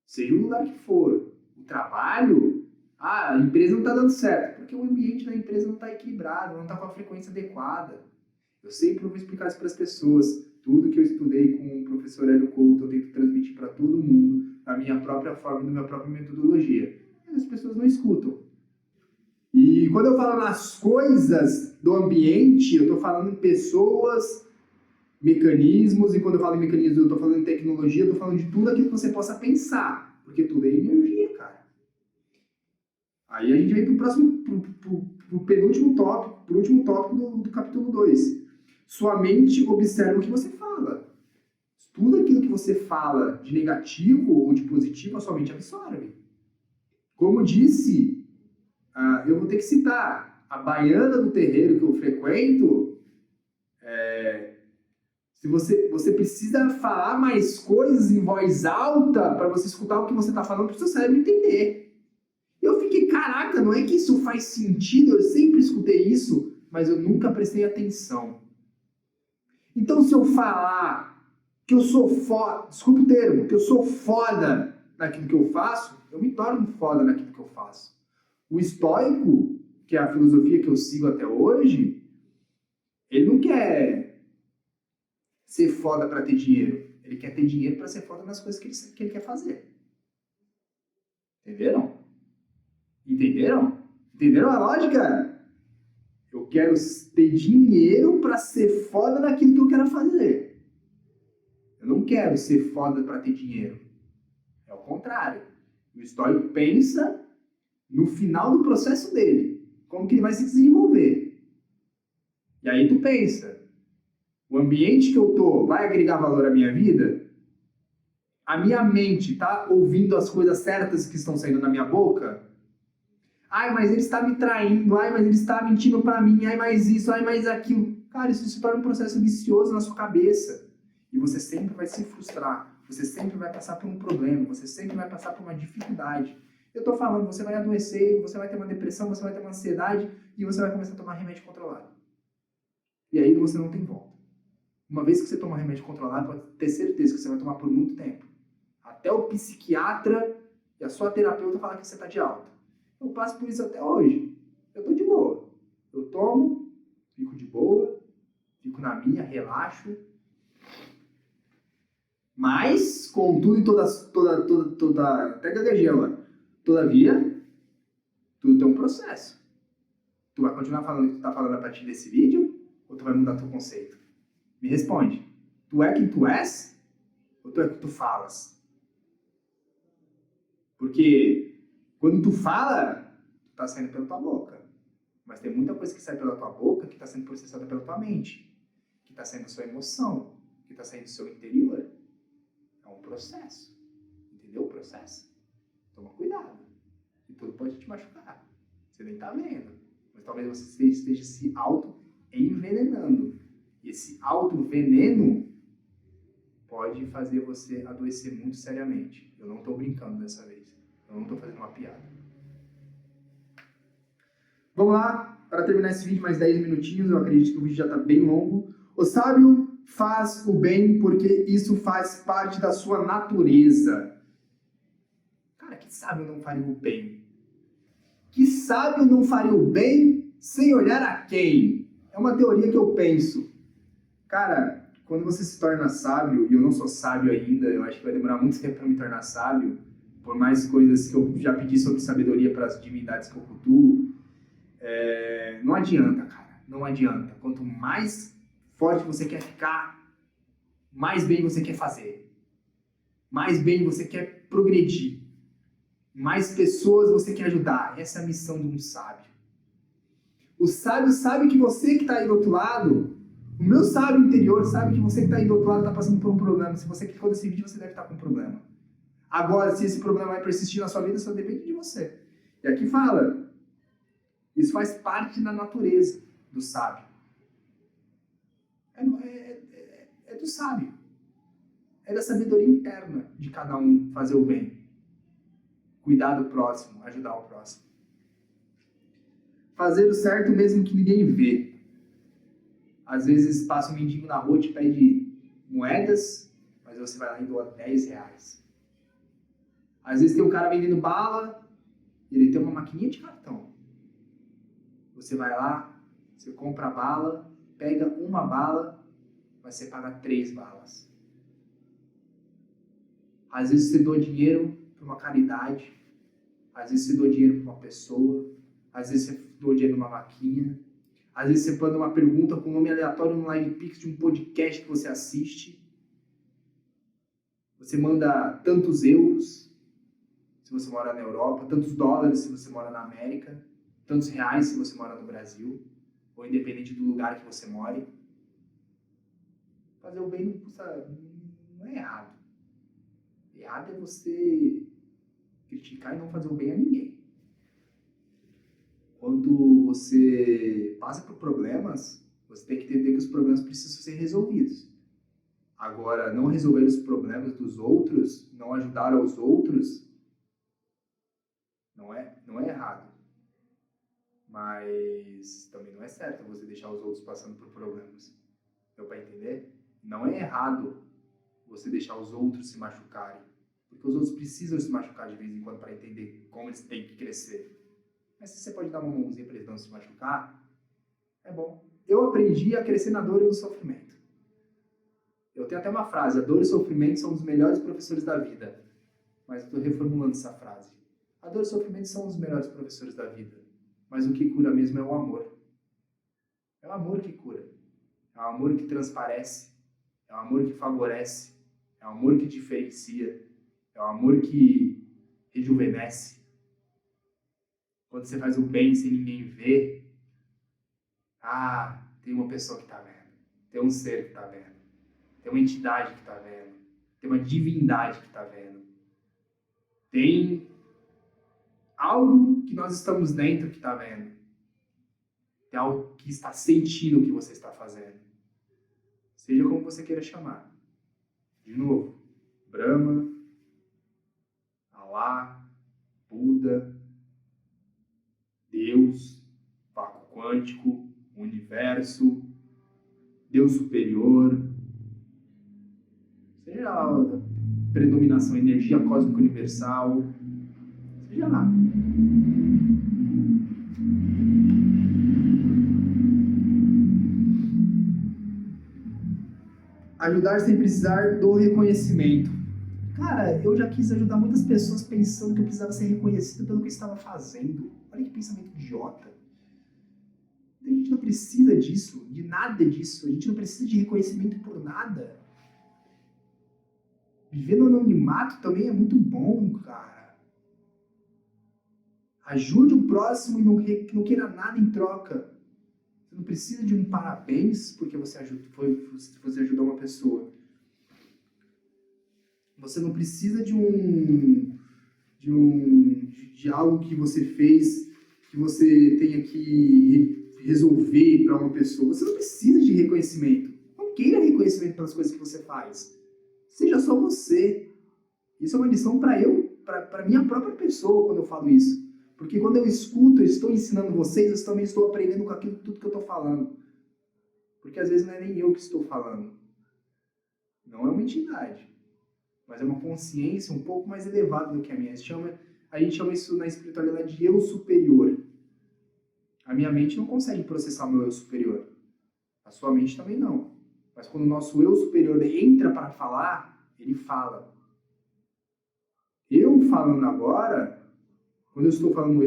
Seja o lugar que for. O trabalho, a empresa não está dando certo, porque o ambiente da empresa não está equilibrado, não está com a frequência adequada. Eu sempre vou explicar isso para as pessoas. Tudo que eu estudei com o professor Hélio Couto, eu tento transmitir para todo mundo, da minha própria forma, da minha própria metodologia. Mas as pessoas não escutam. E quando eu falo nas coisas do ambiente, eu estou falando em pessoas, mecanismos, e quando eu falo em mecanismos, eu estou falando em tecnologia, eu estou falando de tudo aquilo que você possa pensar. Porque tudo é energia, cara. Aí a gente vem pro penúltimo tópico, pro último tópico do capítulo 2. Sua mente observa o que você fala. Tudo aquilo que você fala de negativo ou de positivo, a sua mente absorve. Como disse, eu vou ter que citar, a baiana do terreiro que eu frequento, se você precisa falar mais coisas em voz alta para você escutar o que você está falando para o seu cérebro entender. Eu fiquei, caraca, não é que isso faz sentido? Eu sempre escutei isso, mas eu nunca prestei atenção. Então, se eu falar que eu sou foda, desculpa o termo, que eu sou foda naquilo que eu faço, eu me torno foda naquilo que eu faço. O estoico, que é a filosofia que eu sigo até hoje, ele não quer ser foda para ter dinheiro. Ele quer ter dinheiro para ser foda nas coisas que ele quer fazer. Entenderam? Entenderam? Entenderam a lógica? Eu quero ter dinheiro para ser foda naquilo que eu quero fazer. Eu não quero ser foda para ter dinheiro. É o contrário. O estoico pensa no final do processo dele. Como que ele vai se desenvolver. E aí tu pensa, o ambiente que eu tô vai agregar valor à minha vida? A minha mente tá ouvindo as coisas certas que estão saindo na minha boca? Ai, mas ele está me traindo. Ai, mas ele está mentindo pra mim. Ai, mais isso. Ai, mais aquilo. Cara, isso se torna um processo vicioso na sua cabeça. E você sempre vai se frustrar. Você sempre vai passar por um problema. Você sempre vai passar por uma dificuldade. Eu tô falando, você vai adoecer, você vai ter uma depressão, você vai ter uma ansiedade e você vai começar a tomar remédio controlado. E aí você não tem volta. Uma vez que você toma remédio controlado, pode ter certeza que você vai tomar por muito tempo. Até o psiquiatra e a sua terapeuta falar que você está de alta. Eu passo por isso até hoje. Eu tô de boa. Eu tomo, fico de boa, fico na minha, relaxo. Mas, contudo e toda até gaguejei agora. Todavia, tudo tem um processo. Tu vai continuar falando o que tu tá falando a partir desse vídeo? Ou tu vai mudar teu conceito? Me responde. Tu é quem tu és? Ou tu é o que tu falas? Porque quando tu fala, tu tá saindo pela tua boca. Mas tem muita coisa que sai pela tua boca que tá sendo processada pela tua mente. Que tá saindo sua emoção. Que tá saindo do seu interior. É um processo. Entendeu o processo? Toma cuidado. E tudo pode te machucar. Você nem tá vendo. Mas talvez você esteja se auto-envenenando. E esse auto-veneno pode fazer você adoecer muito seriamente. Eu não tô brincando dessa vez. Eu não tô fazendo uma piada. Vamos lá, para terminar esse vídeo, mais 10 minutinhos. Eu acredito que o vídeo já tá bem longo. O sábio faz o bem porque isso faz parte da sua natureza. Cara, que sábio não faria o bem? Que sábio não faria o bem sem olhar a quem? É uma teoria que eu penso. Cara, quando você se torna sábio, e eu não sou sábio ainda, eu acho que vai demorar muito tempo para me tornar sábio, por mais coisas que eu já pedi sobre sabedoria para as divindades que eu cultuo, não adianta, cara, não adianta. Quanto mais forte você quer ficar, mais bem você quer fazer, mais bem você quer progredir. Mais pessoas você quer ajudar. Essa é a missão de um sábio. O sábio sabe que você que está aí do outro lado, o meu sábio interior sabe que você que está aí do outro lado está passando por um problema. Se você clicou nesse vídeo, você deve estar com um problema. Agora, se esse problema vai persistir na sua vida, só depende de você. E aqui fala, isso faz parte da natureza do sábio. É do sábio. É da sabedoria interna de cada um fazer o bem. Cuidar do próximo, ajudar o próximo. Fazer o certo mesmo que ninguém vê. Às vezes passa um mendigo na rua e te pede moedas, mas você vai lá e doa 10 reais. Às vezes tem um cara vendendo bala, e ele tem uma maquininha de cartão. Você vai lá, você compra a bala, pega uma bala, mas você paga 3 balas. Às vezes você doa dinheiro para uma caridade, às vezes você doa dinheiro para uma pessoa, às vezes você doa dinheiro numa vaquinha, às vezes você manda uma pergunta com um nome aleatório no Live Pix de um podcast que você assiste. Você manda tantos euros, se você mora na Europa, tantos dólares se você mora na América, tantos reais se você mora no Brasil, ou independente do lugar que você more. Fazer o bem não é errado. Errado é você criticar e não fazer o bem a ninguém. Quando você passa por problemas, você tem que entender que os problemas precisam ser resolvidos. Agora, não resolver os problemas dos outros, não ajudar aos outros, não é errado. Mas também não é certo você deixar os outros passando por problemas. Deu para entender? Não é errado você deixar os outros se machucarem. Porque os outros precisam se machucar de vez em quando para entender como eles têm que crescer. Mas se você pode dar uma mãozinha para eles não se machucar, é bom. Eu aprendi a crescer na dor e no sofrimento. Eu tenho até uma frase, a dor e o sofrimento são os melhores professores da vida. Mas eu estou reformulando essa frase. A dor e o sofrimento são os melhores professores da vida. Mas o que cura mesmo é o amor. É o amor que cura. É o amor que transparece. É o amor que favorece. É o amor que diferencia. É o amor que rejuvenesce. Quando você faz o bem sem ninguém ver, tem uma pessoa que está vendo. Tem um ser que está vendo. Tem uma entidade que está vendo. Tem uma divindade que está vendo. Tem algo que nós estamos dentro que está vendo. Tem algo que está sentindo o que você está fazendo. Seja como você queira chamar. De novo, Brahma, Alá, Buda, Deus, vácuo quântico, universo, Deus superior, seja lá a predominação, energia cósmica universal, seja lá. Ajudar sem precisar do reconhecimento. Cara, eu já quis ajudar muitas pessoas pensando que eu precisava ser reconhecido pelo que eu estava fazendo. Olha que pensamento idiota. A gente não precisa disso, de nada disso. A gente não precisa de reconhecimento por nada. Viver no anonimato também é muito bom, cara. Ajude o próximo e não queira nada em troca. Você não precisa de um parabéns porque você ajudou uma pessoa. Você não precisa de algo que você fez, que você tenha que resolver para uma pessoa. Você não precisa de reconhecimento. Não queira reconhecimento pelas coisas que você faz. Seja só você. Isso é uma lição para minha própria pessoa quando eu falo isso. Porque quando eu escuto, eu estou ensinando vocês, eu também estou aprendendo com aquilo tudo que eu estou falando. Porque às vezes não é nem eu que estou falando. Não é uma entidade. Mas é uma consciência um pouco mais elevada do que a minha. A gente chama isso na espiritualidade de eu superior. A minha mente não consegue processar o meu eu superior. A sua mente também não. Mas quando o nosso eu superior entra para falar, ele fala. Eu falando agora, quando eu estou falando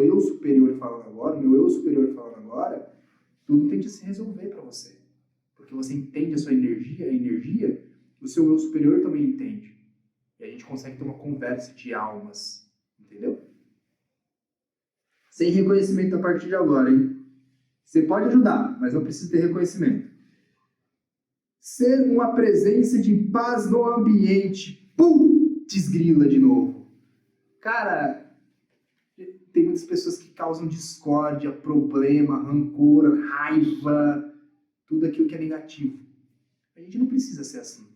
eu superior falando agora, o meu eu superior falando agora, tudo tende a se resolver para você. Porque você entende a sua energia, o seu eu superior também entende. E a gente consegue ter uma conversa de almas, um entendeu? Sem reconhecimento a partir de agora, hein? Você pode ajudar, mas não precisa ter reconhecimento. Ser uma presença de paz no ambiente. Putz, grila de novo. Cara, tem muitas pessoas que causam discórdia, problema, rancor, raiva, tudo aquilo que é negativo. A gente não precisa ser assim.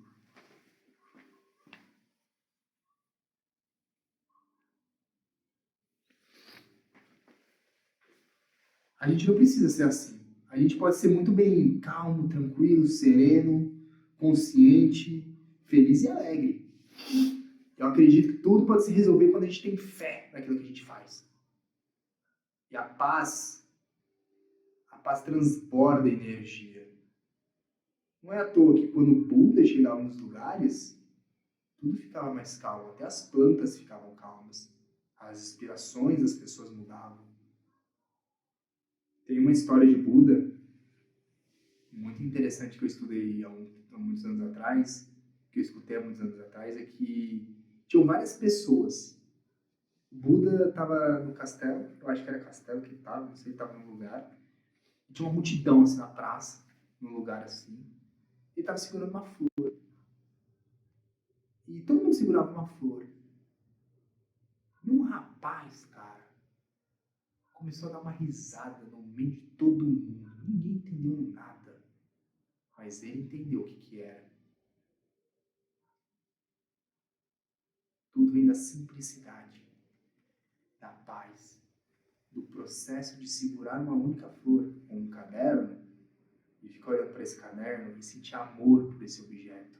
A gente não precisa ser assim. A gente pode ser muito bem calmo, tranquilo, sereno, consciente, feliz e alegre. Eu acredito que tudo pode se resolver quando a gente tem fé naquilo que a gente faz. E a paz transborda energia. Não é à toa que quando o Buda chegava nos lugares, tudo ficava mais calmo, até as plantas ficavam calmas. As inspirações das pessoas mudavam. Tem uma história de Buda muito interessante que eu estudei há muitos anos atrás, que eu escutei há muitos anos atrás, é que tinham várias pessoas. O Buda estava no castelo, eu acho que era castelo que ele estava, não sei, estava num lugar, e tinha uma multidão assim na praça, num lugar assim, e ele estava segurando uma flor. E todo mundo segurava uma flor. E um rapaz, cara, começou a dar uma risada no meio de todo mundo. Ninguém entendeu nada. Mas ele entendeu o que era. Tudo vem da simplicidade, da paz, do processo de segurar uma única flor, ou um caderno, e ficar olhando para esse caderno e sentir amor por esse objeto.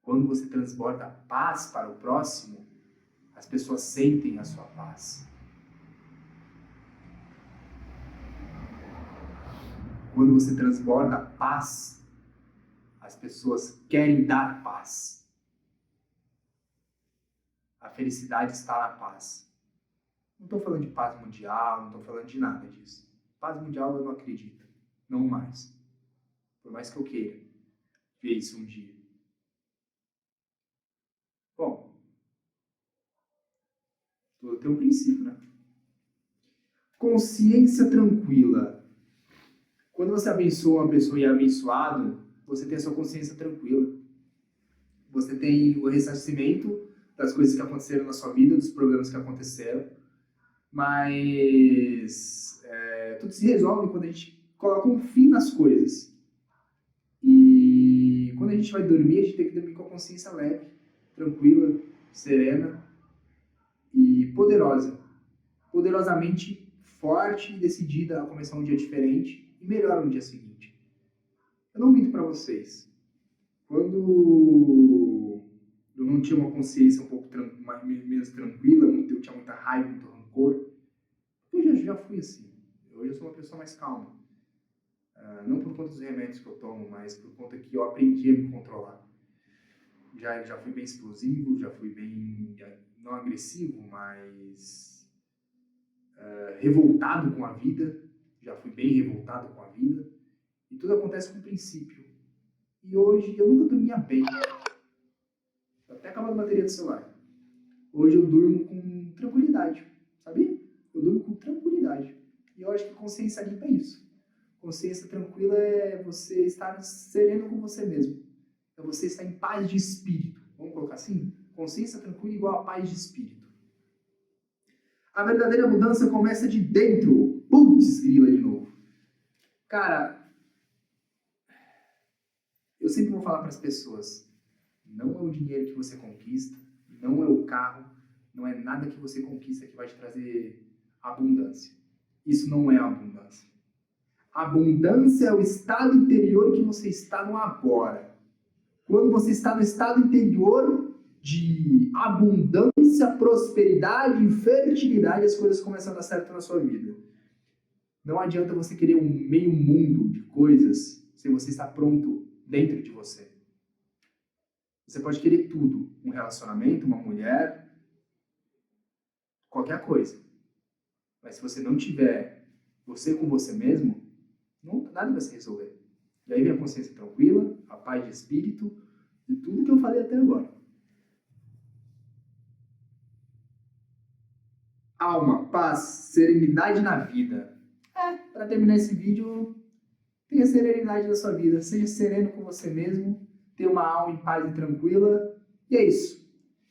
Quando você transborda paz para o próximo, as pessoas sentem a sua paz. Quando você transborda paz, as pessoas querem dar paz. A felicidade está na paz. Não estou falando de paz mundial, não estou falando de nada disso. Paz mundial eu não acredito. Não mais. Por mais que eu queira ver isso um dia. Bom, tudo tem um princípio, né? Consciência tranquila. Quando você abençoa uma pessoa e é abençoado, você tem a sua consciência tranquila. Você tem o ressarcimento das coisas que aconteceram na sua vida, dos problemas que aconteceram, mas tudo se resolve quando a gente coloca um fim nas coisas. E quando a gente vai dormir, a gente tem que dormir com a consciência leve, tranquila, serena e poderosa. Poderosamente forte e decidida a começar um dia diferente e melhor no dia seguinte. Eu não minto para vocês. Quando eu não tinha uma consciência um pouco menos tranquila, eu tinha muita raiva, muito rancor, eu já fui assim. Hoje eu sou uma pessoa mais calma. Não por conta dos remédios que eu tomo, mas por conta que eu aprendi a me controlar. Já fui bem explosivo, já fui bem, não agressivo, mas revoltado com a vida. Já fui bem revoltado com a vida. E tudo acontece com princípio. E hoje eu nunca dormia bem. Até acabou a bateria do celular. Hoje eu durmo com tranquilidade, sabia? Eu durmo com tranquilidade. E eu acho que consciência limpa é isso. Consciência tranquila é você estar sereno com você mesmo. É você estar em paz de espírito. Vamos colocar assim? Consciência tranquila igual a paz de espírito. A verdadeira mudança começa de dentro. Putz, grila de novo. Cara, eu sempre vou falar para as pessoas, não é o dinheiro que você conquista, não é o carro, não é nada que você conquista que vai te trazer abundância. Isso não é abundância. Abundância é o estado interior que você está no agora. Quando você está no estado interior de abundância, prosperidade e fertilidade, as coisas começam a dar certo na sua vida. Não adianta você querer um meio mundo de coisas se você está pronto dentro de você. Você pode querer tudo, um relacionamento, uma mulher, qualquer coisa. Mas se você não tiver você com você mesmo, nada vai se resolver. E aí vem a consciência tranquila, a paz de espírito e tudo que eu falei até agora. Alma, paz, serenidade na vida. Para terminar esse vídeo, tenha serenidade na sua vida. Seja sereno com você mesmo. Tenha uma alma em paz e tranquila. E é isso.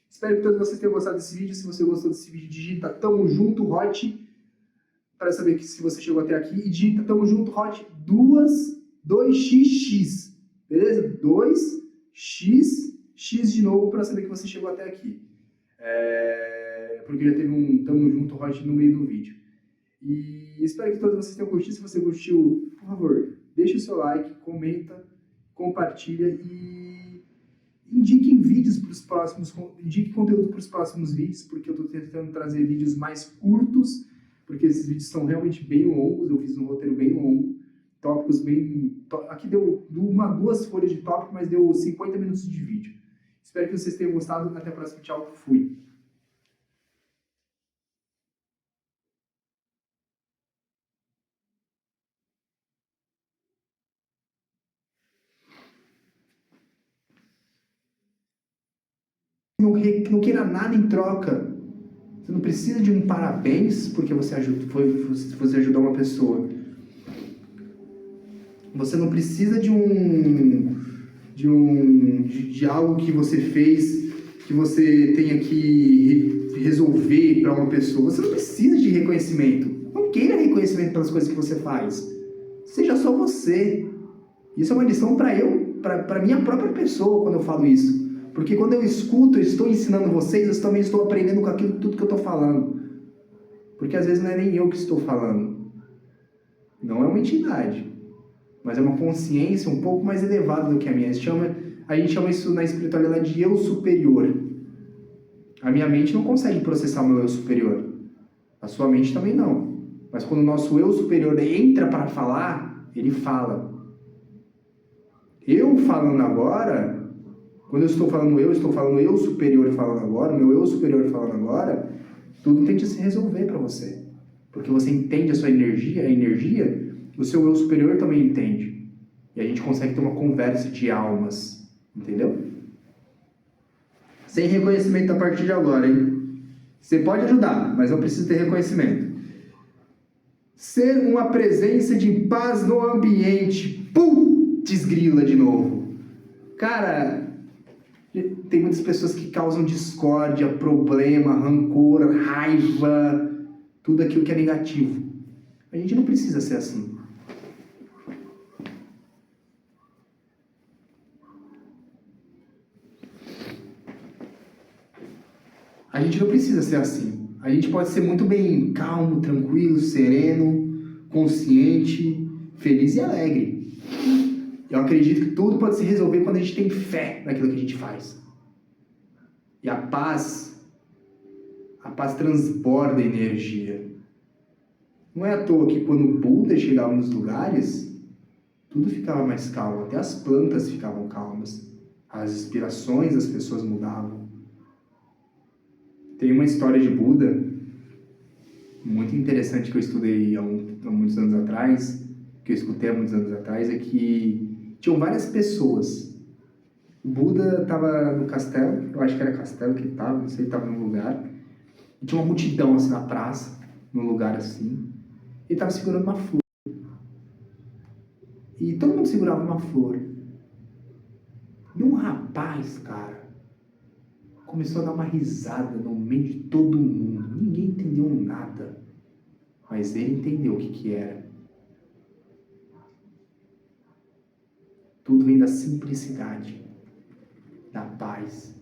Espero que todos vocês tenham gostado desse vídeo. Se você gostou desse vídeo, digita Tamo Junto Hot para saber que se você chegou até aqui. E digita Tamo Junto Hot 2xx. Beleza? 2x, x de novo para saber que você chegou até aqui. Porque já teve um Tamo Junto Hot no meio do vídeo. E espero que todos vocês tenham curtido. Se você curtiu, por favor, deixe o seu like, comenta, compartilha e indiquem vídeos para os próximos, indique conteúdo para os próximos vídeos, porque eu estou tentando trazer vídeos mais curtos, porque esses vídeos são realmente bem longos. Eu fiz um roteiro bem longo, tópicos bem... Aqui deu duas folhas de tópico, mas deu 50 minutos de vídeo. Espero que vocês tenham gostado. Até a próxima. Tchau. Fui. Não queira nada em troca. Você não precisa de um parabéns porque você ajudou uma pessoa. Você não precisa de algo que você fez que você tenha que resolver para uma pessoa. Você não precisa de reconhecimento. Não queira reconhecimento pelas coisas que você faz. Seja só você. Isso é uma lição para minha própria pessoa quando eu falo isso. Porque quando eu escuto, eu estou ensinando vocês, eu também estou aprendendo com aquilo tudo que eu estou falando. Porque às vezes não é nem eu que estou falando. Não é uma entidade. Mas é uma consciência um pouco mais elevada do que a minha. A gente chama isso na espiritualidade de eu superior. A minha mente não consegue processar o meu eu superior. A sua mente também não. Mas quando o nosso eu superior entra para falar, ele fala. Eu falando agora... Quando eu estou falando eu superior falando agora, o meu eu superior falando agora, tudo tende a se resolver para você. Porque você entende a sua energia, o seu eu superior também entende. E a gente consegue ter uma conversa de almas, entendeu? Sem reconhecimento a partir de agora, hein? Você pode ajudar, mas não precisa ter reconhecimento. Ser uma presença de paz no ambiente. Putz, grila de novo. Cara... Tem muitas pessoas que causam discórdia, problema, rancor, raiva, tudo aquilo que é negativo. A gente não precisa ser assim. A gente não precisa ser assim. A gente pode ser muito bem calmo, tranquilo, sereno, consciente, feliz e alegre. Eu acredito que tudo pode se resolver quando a gente tem fé naquilo que a gente faz. E a paz transborda energia. Não é à toa que quando o Buda chegava nos lugares, tudo ficava mais calmo, até as plantas ficavam calmas. As inspirações das pessoas mudavam. Tem uma história de Buda muito interessante que eu estudei há muitos anos atrás, que eu escutei há muitos anos atrás, é que tinham várias pessoas. O Buda estava no castelo, eu acho que era castelo que ele estava, não sei, estava num lugar. E tinha uma multidão assim na praça, num lugar assim. Ele estava segurando uma flor. E todo mundo segurava uma flor. E um rapaz, cara, começou a dar uma risada no meio de todo mundo. Ninguém entendeu nada. Mas ele entendeu o que era. Tudo vem da simplicidade, da paz,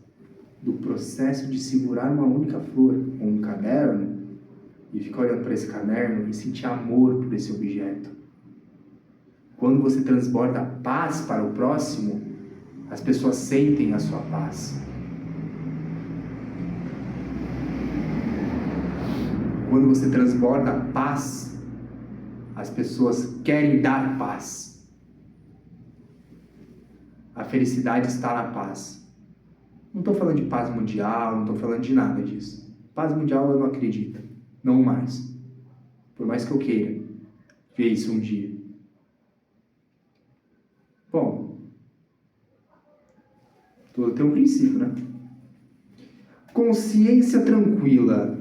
do processo de segurar uma única flor, ou um caderno, e ficar olhando para esse caderno e sentir amor por esse objeto. Quando você transborda a paz para o próximo, as pessoas sentem a sua paz. Quando você transborda a paz, as pessoas querem dar paz. A felicidade está na paz. Não estou falando de paz mundial, não estou falando de nada disso. Paz mundial eu não acredito. Não mais. Por mais que eu queira ver isso um dia. Bom, tudo tem um princípio, né? Consciência tranquila.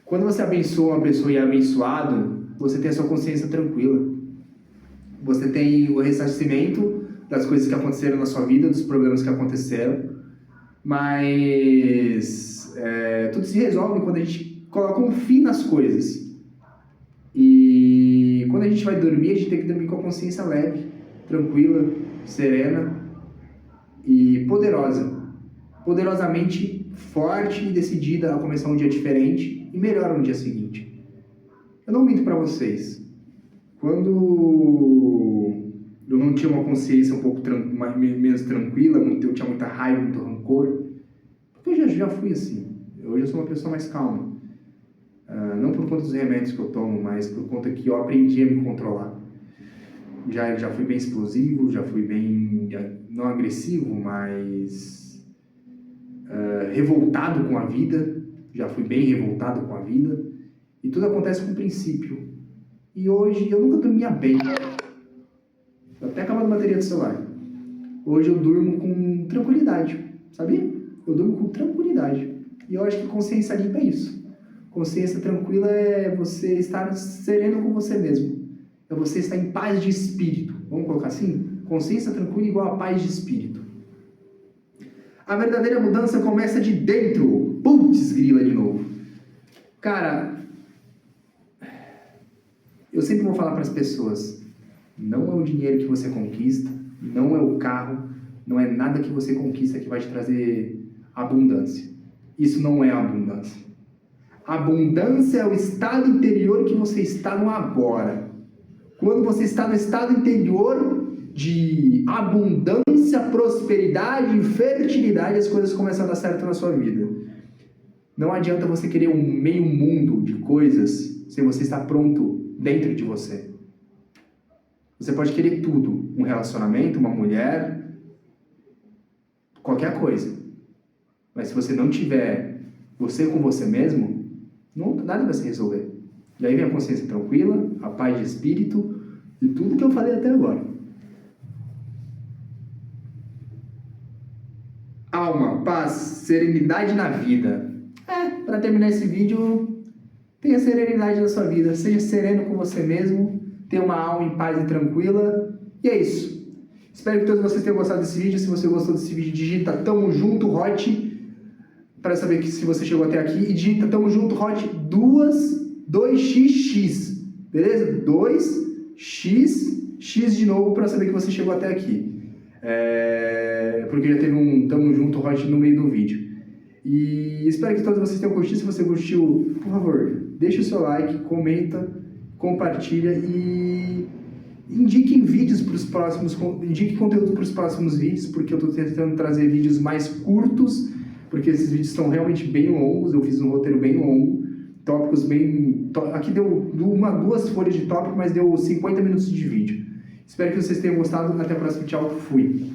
Quando você abençoa uma pessoa e é abençoado, você tem a sua consciência tranquila. Você tem o ressarcimento das coisas que aconteceram na sua vida, dos problemas que aconteceram, mas tudo se resolve quando a gente coloca um fim nas coisas. E quando a gente vai dormir, a gente tem que dormir com a consciência leve, tranquila, serena e poderosa. Poderosamente forte e decidida a começar um dia diferente e melhor no dia seguinte. Eu não minto para vocês. Quando eu não tinha uma consciência um pouco menos tranquila, eu tinha muita raiva, muito rancor, porque eu já fui assim. Hoje eu sou uma pessoa mais calma. Não por conta dos remédios que eu tomo, mas por conta que eu aprendi a me controlar. Já fui bem explosivo, já fui bem, não agressivo, mas revoltado com a vida. Já fui bem revoltado com a vida. E tudo acontece com princípio. E hoje eu nunca dormia bem. Eu até acabado a bateria do celular. Hoje eu durmo com tranquilidade, sabia? Eu durmo com tranquilidade. E eu acho que consciência limpa é isso. Consciência tranquila é você estar sereno com você mesmo. É você estar em paz de espírito. Vamos colocar assim? Consciência tranquila igual a paz de espírito. A verdadeira mudança começa de dentro. Putz, grila de novo. Cara, eu sempre vou falar para as pessoas, não é o dinheiro que você conquista, não é o carro, não é nada que você conquista que vai te trazer abundância. Isso não é abundância. Abundância é o estado interior que você está no agora. Quando você está no estado interior de abundância, prosperidade e fertilidade, as coisas começam a dar certo na sua vida. Não adianta você querer um meio mundo de coisas se você está pronto dentro de você. Você pode querer tudo, um relacionamento, uma mulher, qualquer coisa. Mas se você não tiver você com você mesmo, nada vai se resolver. E aí vem a consciência tranquila, a paz de espírito e tudo que eu falei até agora. Alma, paz, serenidade na vida. Para terminar esse vídeo, tenha serenidade na sua vida. Seja sereno com você mesmo. Tenha uma alma em paz e tranquila. E é isso. Espero que todos vocês tenham gostado desse vídeo. Se você gostou desse vídeo, digita Tamo Junto Hot para saber que se você chegou até aqui. E digita Tamo Junto Hot 2xx. Beleza? 2x, x de novo para saber que você chegou até aqui. Porque já teve um Tamo Junto Hot no meio do vídeo. E espero que todos vocês tenham curtido. Se você curtiu, por favor, deixa o seu like, comenta, compartilha e indique vídeos para os próximos, indique conteúdo para os próximos vídeos, porque eu estou tentando trazer vídeos mais curtos, porque esses vídeos estão realmente bem longos. Eu fiz um roteiro bem longo, tópicos bem... Aqui deu duas folhas de tópico, mas deu 50 minutos de vídeo. Espero que vocês tenham gostado. Até a próxima. Tchau. Fui.